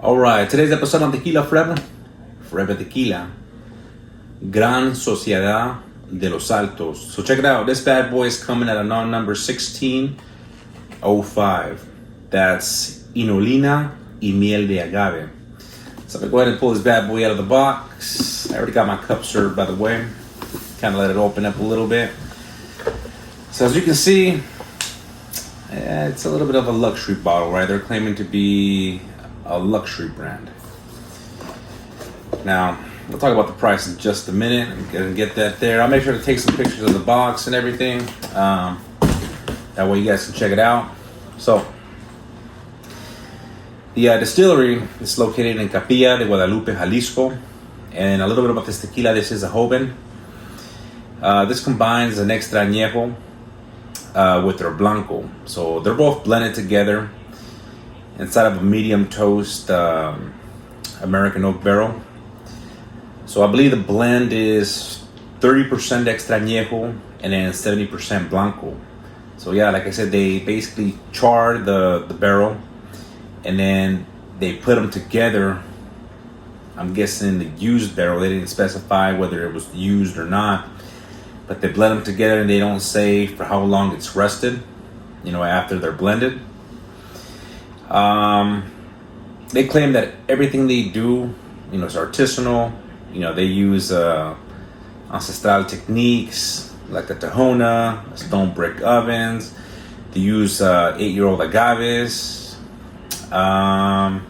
Alright, today's episode on Tequila Forever. Forever Tequila. Gran Sociedad de los Altos. So check it out. This bad boy is coming at a number 1605. That's inulina y miel de agave. So I'm going to go ahead and pull this bad boy out of the box. I already got my cup served, by the way. Kind of let it open up a little bit. So as you can see, it's a little bit of a luxury bottle, right? They're claiming to be a luxury brand. Now, we'll talk about the price in just a minute. I'm gonna get that there. I'll make sure to take some pictures of the box and everything. That way you guys can check it out. So, the distillery is located in Capilla de Guadalupe, Jalisco. And a little bit about this tequila. This is a Joven. This combines an extra añejo with their blanco. So they're both blended together inside of a medium toast American oak barrel. So I believe the blend is 30% extra añejo and then 70% blanco. So yeah, like I said, they basically char the barrel and then they put them together. I'm guessing the used barrel. They didn't specify whether it was used or not, but they blend them together and they don't say for how long it's rested, after they're blended. They claim that everything they do, is artisanal. They use ancestral techniques like the Tahona, stone brick ovens. They use 8-year-old agaves. What I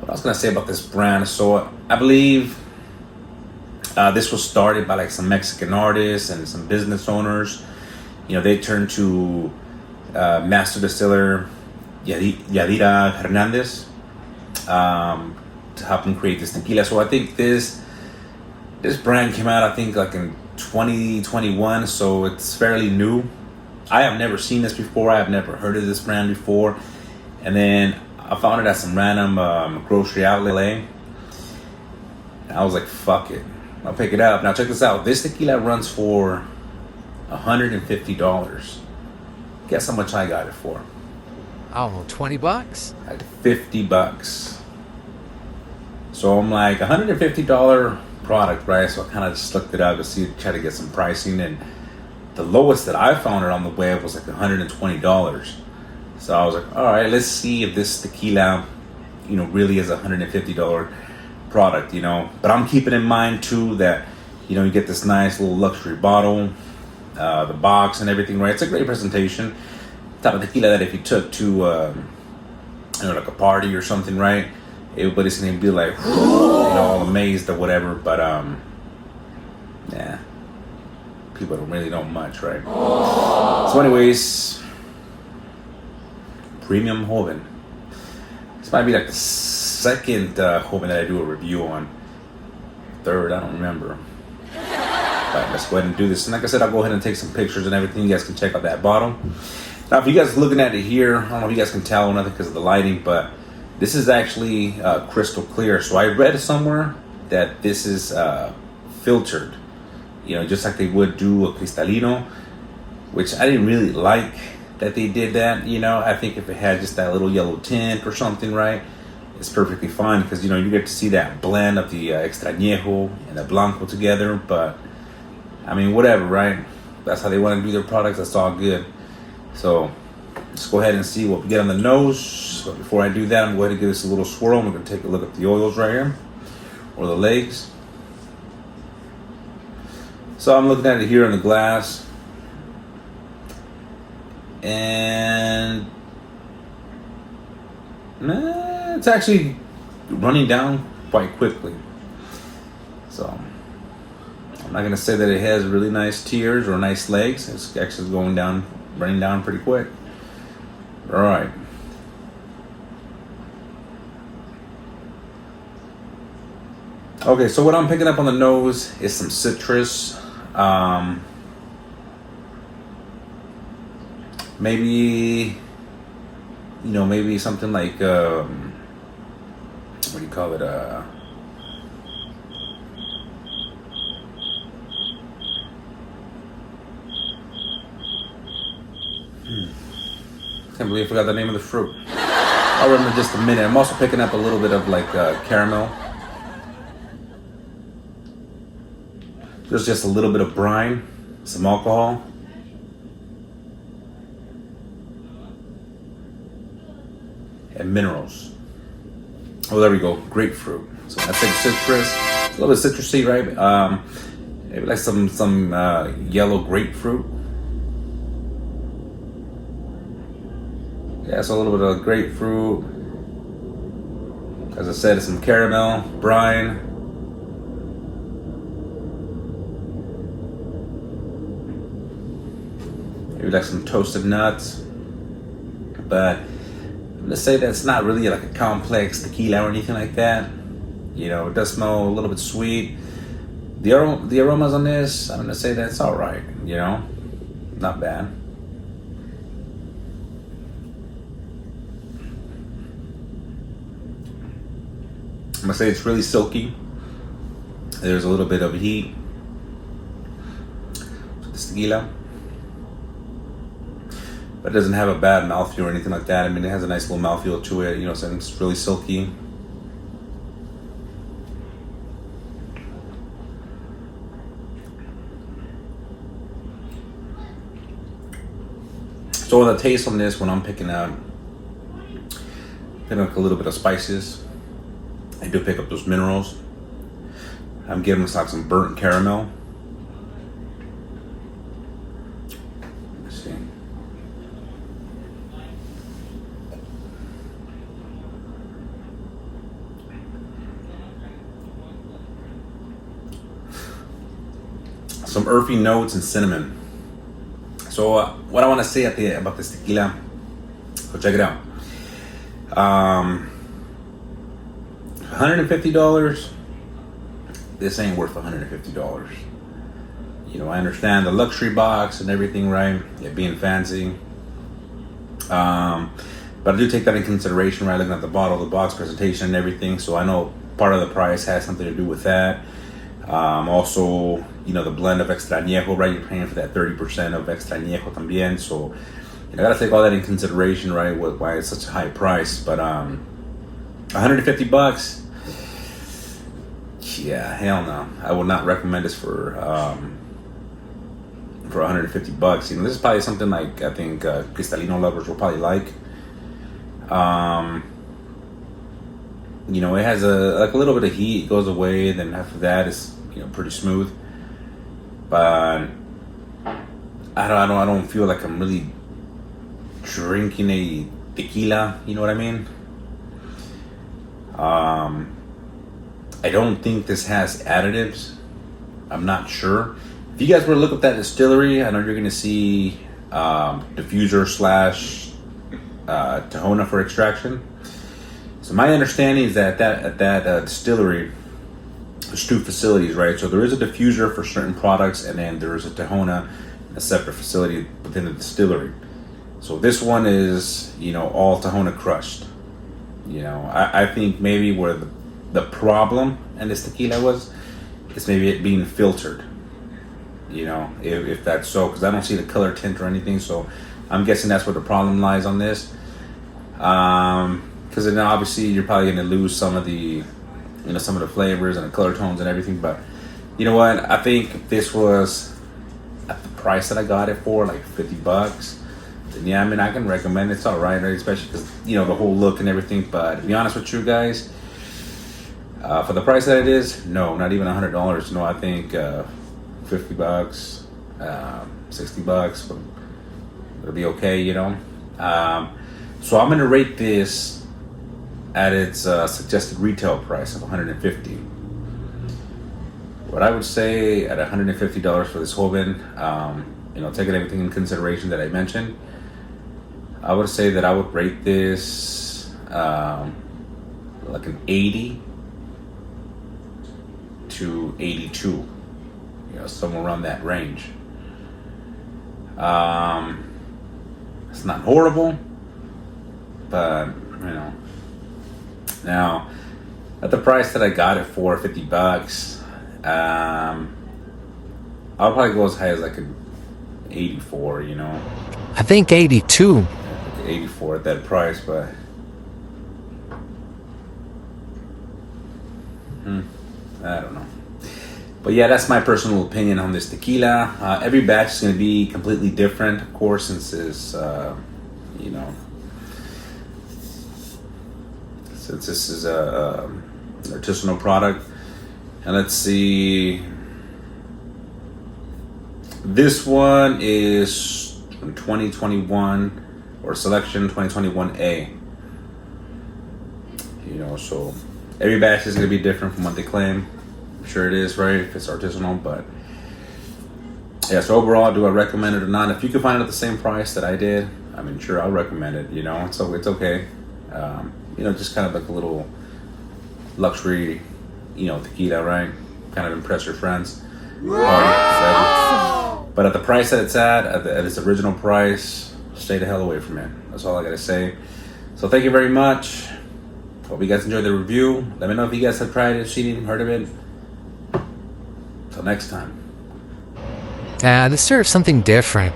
was gonna say about this brand? So I believe this was started by like some Mexican artists and some business owners. They turned to master distiller Yadira Hernandez to help him create this tequila. So I think this brand came out, I think, like in 2021, so it's fairly new. I have never seen this before. I have never heard of this brand before. And then I found it at some random grocery outlet. And I was like, fuck it, I'll pick it up. Now check this out. This tequila runs for $150. Guess how much I got it for? I don't know, $20? Like $50. So I'm like, $150 product, right? So I kind of just looked it up to try to get some pricing, and the lowest that I found it on the web was like $120. So I was like, all right, let's see if this tequila, really is a $150 product, But I'm keeping in mind too that, you get this nice little luxury bottle, the box and everything, right? It's a great presentation. Type of tequila that if you took to, like a party or something, right? Everybody's gonna be like, all amazed or whatever. But yeah, people don't really know much, right? So, anyways, premium Joven. This might be like the second Joven that I do a review on. Third, I don't remember. But let's go ahead and do this. And like I said, I'll go ahead and take some pictures and everything. You guys can check out that bottle. Now, if you guys are looking at it here, I don't know if you guys can tell or nothing because of the lighting, but this is actually crystal clear. So I read somewhere that this is filtered, just like they would do a cristalino, which I didn't really like that they did that. I think if it had just that little yellow tint or something, right, it's perfectly fine because, you get to see that blend of the extra añejo and the blanco together. But, I mean, whatever, right? That's how they want to do their products. That's all good. So let's go ahead and see what we get on the nose. But before I do that, I'm going to give this a little swirl. We're going to take a look at the oils right here, or the legs. So I'm looking at it here in the glass, and it's actually running down quite quickly. So I'm not going to say that it has really nice tears or nice legs. It's actually running down pretty quick. All right. Okay, so what I'm picking up on the nose is some citrus. Maybe, maybe something like, what do you call it? Can't believe I forgot the name of the fruit. I'll run in just a minute. I'm also picking up a little bit of like caramel. There's just a little bit of brine, some alcohol. And minerals. Oh, there we go. Grapefruit. So that's like citrus. It's a little bit citrusy, right? Maybe like some yellow grapefruit. Yeah, so a little bit of grapefruit. As I said, some caramel, brine. Maybe like some toasted nuts. But let's say that's not really like a complex tequila or anything like that. You know, it does smell a little bit sweet. The aromas on this, I'm gonna say that's all right. You know, not bad. I'm gonna say it's really silky. There's a little bit of heat to this tequila. But it doesn't have a bad mouthfeel or anything like that. I mean, it has a nice little mouthfeel to it. You know, so it's really silky. So the taste on this, when I'm picking up a little bit of spices. I do pick up those minerals. I'm getting like some burnt caramel. Let's see. Some earthy notes and cinnamon. So what I want to say about this tequila, so check it out. $150. This ain't worth $150. You know, I understand the luxury box and everything, right? It being fancy. But I do take that in consideration, right? Looking at the bottle, the box presentation and everything. So I know part of the price has something to do with that. Also, you know, the blend of extra añejo, right? You're paying for that 30% of extra añejo también. So you know, I gotta take all that in consideration, right? Why it's such a high price. But $150. Yeah, hell no. I would not recommend this for $150. You know, this is probably something like I think Cristalino lovers will probably like. You know, it has a little bit of heat. It goes away. Then after that, it's pretty smooth. But I don't feel like I'm really drinking a tequila. You know what I mean? I don't think this has additives. I'm not sure. If you guys were to look up that distillery, I know you're going to see diffuser / Tahona for extraction. So my understanding is that at that distillery, there's two facilities, right? So there is a diffuser for certain products, and then there is a Tahona, a separate facility within the distillery. So this one is, all Tahona crushed. I think maybe where the problem in this tequila is maybe it being filtered. If that's so, because I don't see the color tint or anything, so I'm guessing that's where the problem lies on this. Because then obviously you're probably going to lose some of the, some of the flavors and the color tones and everything. But you know what? I think if this was at the price that I got it for, like $50. Then yeah, I mean, I can recommend it. It's all right, especially because the whole look and everything. But to be honest with you guys, for the price that it is, no, not even $100. No, I think $50, $60, but it'll be okay. So I'm gonna rate this at its suggested retail price of $150. What I would say at $150 for this Joven, taking everything in consideration that I mentioned, I would say that I would rate this like an 80 to 82, somewhere around that range. It's not horrible, but now at the price that I got it for, $50, I'll probably go as high as like an 84. I think 82. 84 at that price, but I don't know. But yeah, that's my personal opinion on this tequila. Every batch is going to be completely different, of course, since it's, you know, since this is an artisanal product. And let's see. This one is from 2021 or selection 2021A. You know, so every batch is going to be different from what they claim. I'm sure it is, right? If it's artisanal, but yeah. So overall, do I recommend it or not? If you can find it at the same price that I did, I mean, sure, I'll recommend it. You know, so it's okay. You know, just kind of like a little luxury, you know, tequila, right? Kind of impress your friends. But at the price that it's at its original price, stay the hell away from it. That's all I gotta say. So thank you very much. Hope you guys enjoyed the review. Let me know if you guys have tried it, seen it, heard of it. Till next time. This serves something different.